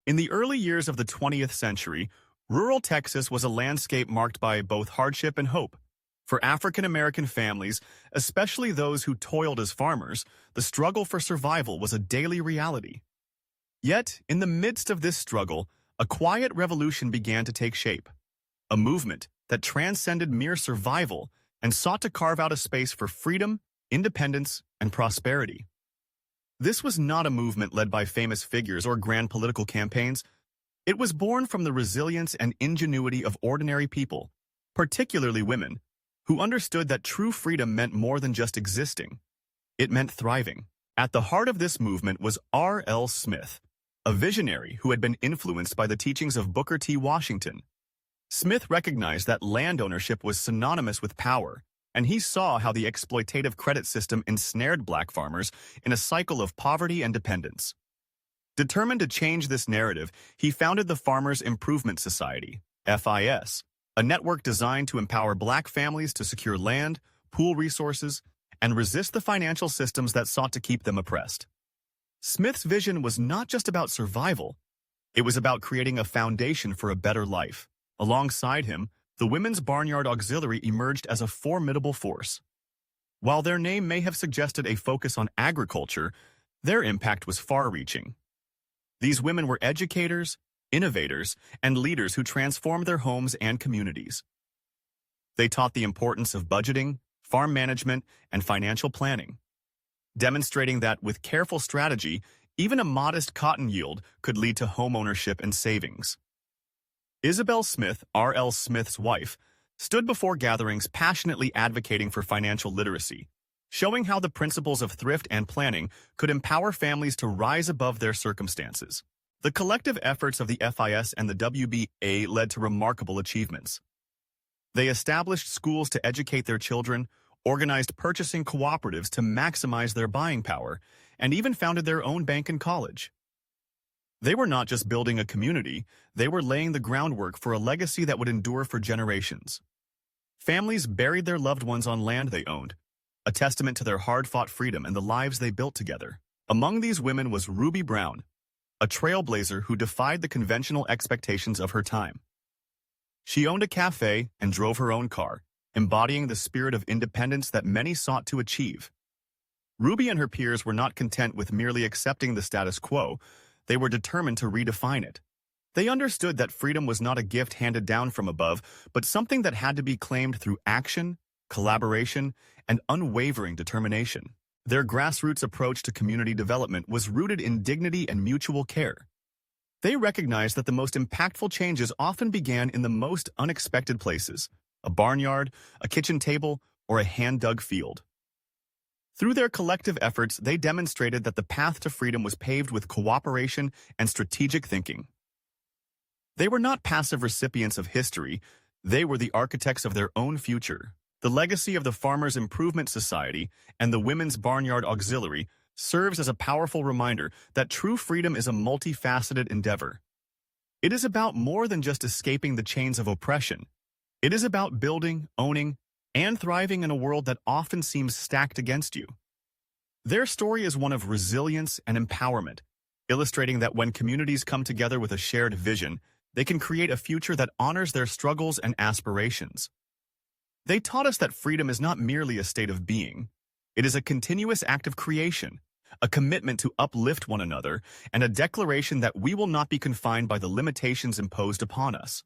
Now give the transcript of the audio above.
In the early years of the 20th century, rural Texas was a landscape marked by both hardship and hope. For African American families, especially those who toiled as farmers, the struggle for survival was a daily reality. Yet, in the midst of this struggle, a quiet revolution began to take shape. A movement that transcended mere survival and sought to carve out a space for freedom, independence, and prosperity. This was not a movement led by famous figures or grand political campaigns. It was born from the resilience and ingenuity of ordinary people, particularly women, who understood that true freedom meant more than just existing. It meant thriving. At the heart of this movement was R.L. Smith, a visionary who had been influenced by the teachings of Booker T. Washington. Smith recognized that land ownership was synonymous with power, and he saw how the exploitative credit system ensnared black farmers in a cycle of poverty and dependence. Determined to change this narrative, he founded the Farmers Improvement Society, FIS, a network designed to empower black families to secure land, pool resources, and resist the financial systems that sought to keep them oppressed. Smith's vision was not just about survival. It was about creating a foundation for a better life. Alongside him, the Women's Barnyard Auxiliary emerged as a formidable force. While their name may have suggested a focus on agriculture, their impact was far-reaching. These women were educators, innovators, and leaders who transformed their homes and communities. They taught the importance of budgeting, farm management, and financial planning, demonstrating that with careful strategy, even a modest cotton yield could lead to home ownership and savings. Isabel Smith, R.L. Smith's wife, stood before gatherings passionately advocating for financial literacy, showing how the principles of thrift and planning could empower families to rise above their circumstances. The collective efforts of the FIS and the WBA led to remarkable achievements. They established schools to educate their children, organized purchasing cooperatives to maximize their buying power, and even founded their own bank and college. They were not just building a community, they were laying the groundwork for a legacy that would endure for generations. Families buried their loved ones on land they owned, a testament to their hard-fought freedom and the lives they built together. Among these women was Ruby Brown, a trailblazer who defied the conventional expectations of her time. She owned a cafe and drove her own car, embodying the spirit of independence that many sought to achieve. Ruby and her peers were not content with merely accepting the status quo. They were determined to redefine it. They understood that freedom was not a gift handed down from above, but something that had to be claimed through action, collaboration, and unwavering determination. Their grassroots approach to community development was rooted in dignity and mutual care. They recognized that the most impactful changes often began in the most unexpected places: a barnyard, a kitchen table, or a hand-dug field. Through their collective efforts, they demonstrated that the path to freedom was paved with cooperation and strategic thinking. They were not passive recipients of history, they were the architects of their own future. The legacy of the Farmers Improvement Society and the Women's Barnyard Auxiliary serves as a powerful reminder that true freedom is a multifaceted endeavor. It is about more than just escaping the chains of oppression. It is about building, owning, and thriving in a world that often seems stacked against you. Their story is one of resilience and empowerment, illustrating that when communities come together with a shared vision, they can create a future that honors their struggles and aspirations. They taught us that freedom is not merely a state of being. It is a continuous act of creation, a commitment to uplift one another, and a declaration that we will not be confined by the limitations imposed upon us.